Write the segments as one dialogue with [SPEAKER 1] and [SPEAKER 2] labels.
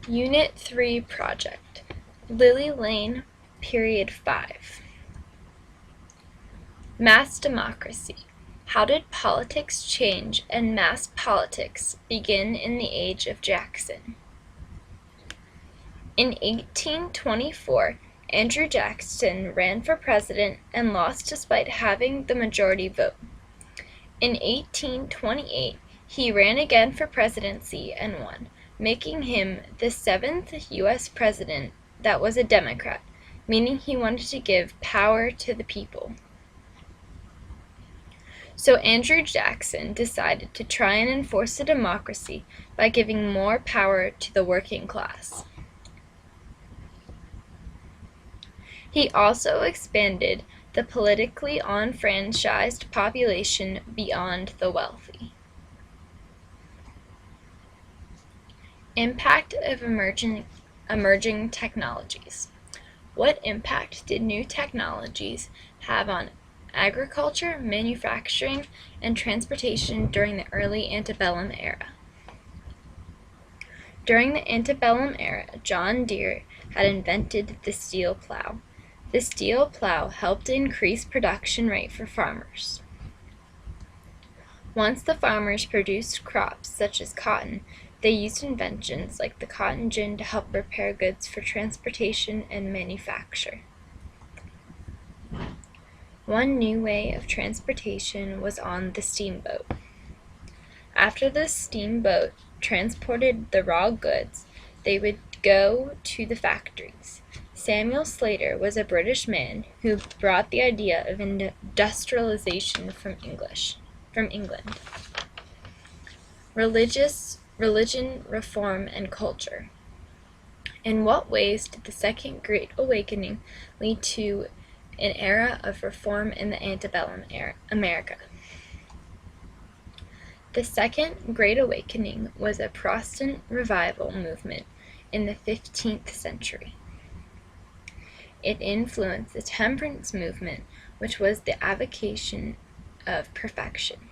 [SPEAKER 1] Unit 3 Project, Lilly Lane, Period 5. Mass Democracy. How did politics change and mass politics begin in the age of Jackson? In 1824, Andrew Jackson ran for president and lost despite having the majority vote. In 1828, he ran again for presidency and won, making him the 7th U.S. president that was a Democrat, meaning he wanted to give power to the people. So Andrew Jackson decided to try and enforce a democracy by giving more power to the working class. He also expanded the politically unfranchised population beyond the wealthy. Impact of emerging technologies. What impact did new technologies have on agriculture, manufacturing, and transportation during the early antebellum era? During the antebellum era, John Deere had invented the steel plow. The steel plow helped increase production rate for farmers. Once the farmers produced crops such as cotton, they used inventions like the cotton gin to help prepare goods for transportation and manufacture. One new way of transportation was on the steamboat. After the steamboat transported the raw goods, they would go to the factories. Samuel Slater was a British man who brought the idea of industrialization from England. Religion, reform, and culture. In what ways did the Second Great Awakening lead to an era of reform in the antebellum America? The Second Great Awakening was a Protestant revival movement in the 15th century. It influenced the temperance movement, which was the avocation of perfection.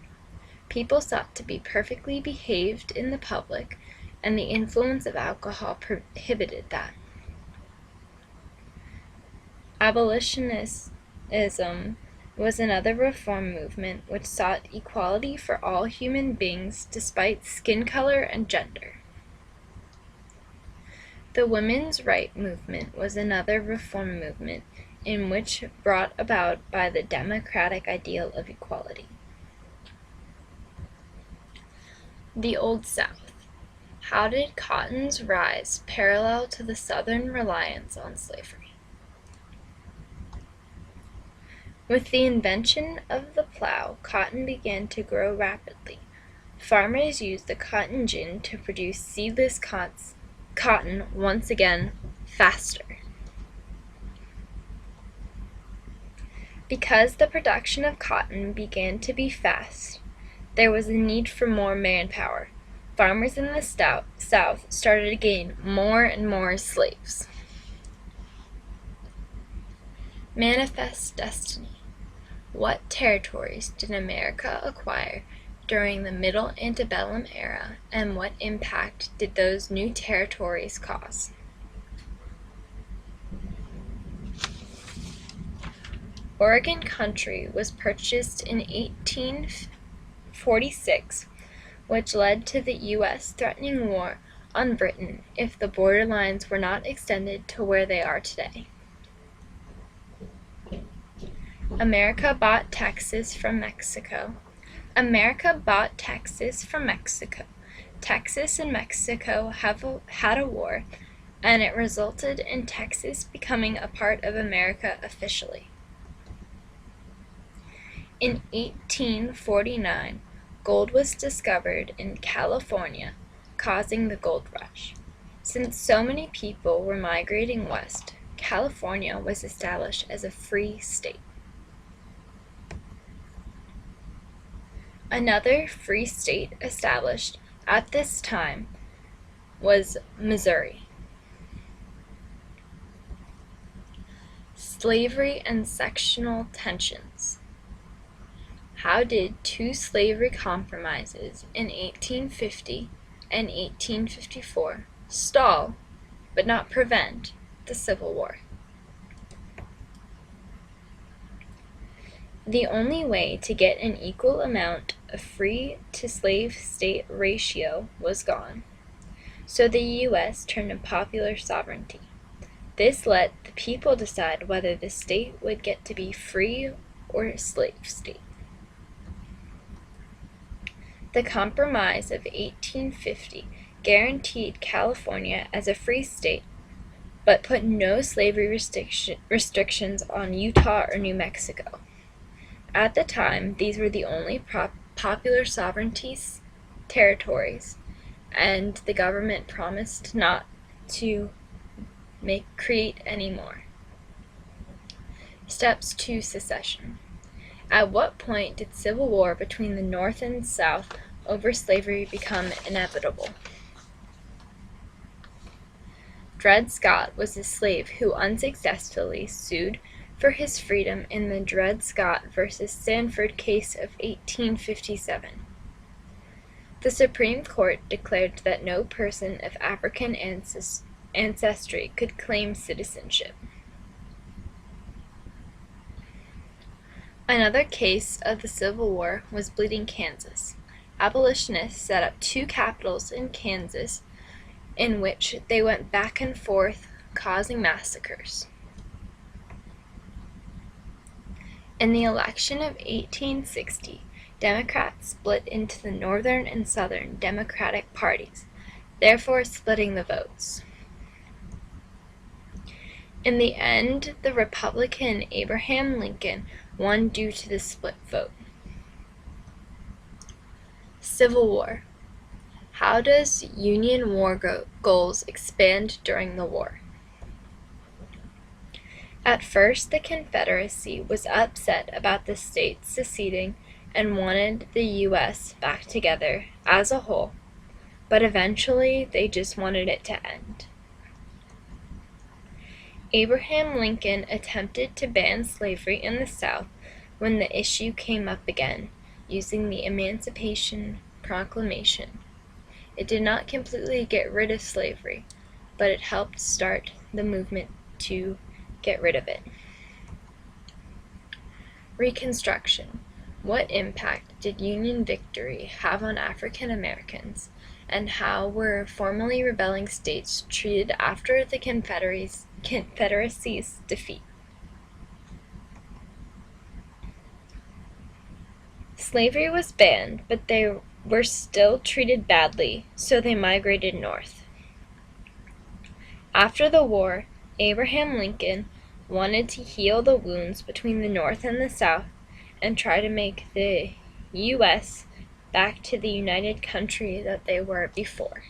[SPEAKER 1] People sought to be perfectly behaved in the public, and the influence of alcohol prohibited that. Abolitionism was another reform movement which sought equality for all human beings despite skin color and gender. The women's right movement was another reform movement in which brought about by the democratic ideal of equality. The Old South. How did cotton's rise parallel to the Southern reliance on slavery? With the invention of the plow, cotton began to grow rapidly. Farmers used the cotton gin to produce seedless cotton once again faster. Because the production of cotton began to be fast, there was a need for more manpower. Farmers in the South started to gain more and more slaves. Manifest destiny. What territories did America acquire during the Middle Antebellum era, and what impact did those new territories cause? Oregon Country was purchased in 1846, which led to the U.S. threatening war on Britain if the border lines were not extended to where they are today. America bought Texas from Mexico. America bought Texas from Mexico. Texas and Mexico had a war, and it resulted in Texas becoming a part of America officially. In 1849, gold was discovered in California, causing the gold rush. Since so many people were migrating west, California was established as a free state. Another free state established at this time was Missouri. Slavery and sectional tensions. How did two slavery compromises in 1850 and 1854 stall, but not prevent, the Civil War. The only way to get an equal amount of free-to-slave state ratio was gone, so the U.S. turned to popular sovereignty. This let the people decide whether the state would get to be free or a slave state. The Compromise of 1850 guaranteed California as a free state, but put no slavery restrictions on Utah or New Mexico. At the time, these were the only popular sovereignty territories, and the government promised not to create any more. Steps to secession. At what point did civil war between the North and South over slavery become inevitable? Dred Scott was a slave who unsuccessfully sued for his freedom in the Dred Scott versus Sanford case of 1857. The Supreme Court declared that no person of African ancestry could claim citizenship. Another case of the Civil War was Bleeding Kansas. Abolitionists set up 2 capitals in Kansas in which they went back and forth, causing massacres. In the election of 1860, Democrats split into the Northern and Southern Democratic parties, therefore splitting the votes. In the end, the Republican Abraham Lincoln won due to the split vote. Civil War. How does Union war goals expand during the war? At first, the Confederacy was upset about the states seceding and wanted the U.S. back together as a whole, but eventually they just wanted it to end. Abraham Lincoln attempted to ban slavery in the South when the issue came up again, using the Emancipation Proclamation. It did not completely get rid of slavery, but it helped start the movement to get rid of it. Reconstruction. What impact did Union victory have on African Americans, and how were formerly rebelling states treated after the Confederacy's defeat? Slavery was banned, but they were still treated badly, so they migrated north. After the war, Abraham Lincoln wanted to heal the wounds between the North and the South and try to make the U.S. back to the united country that they were before.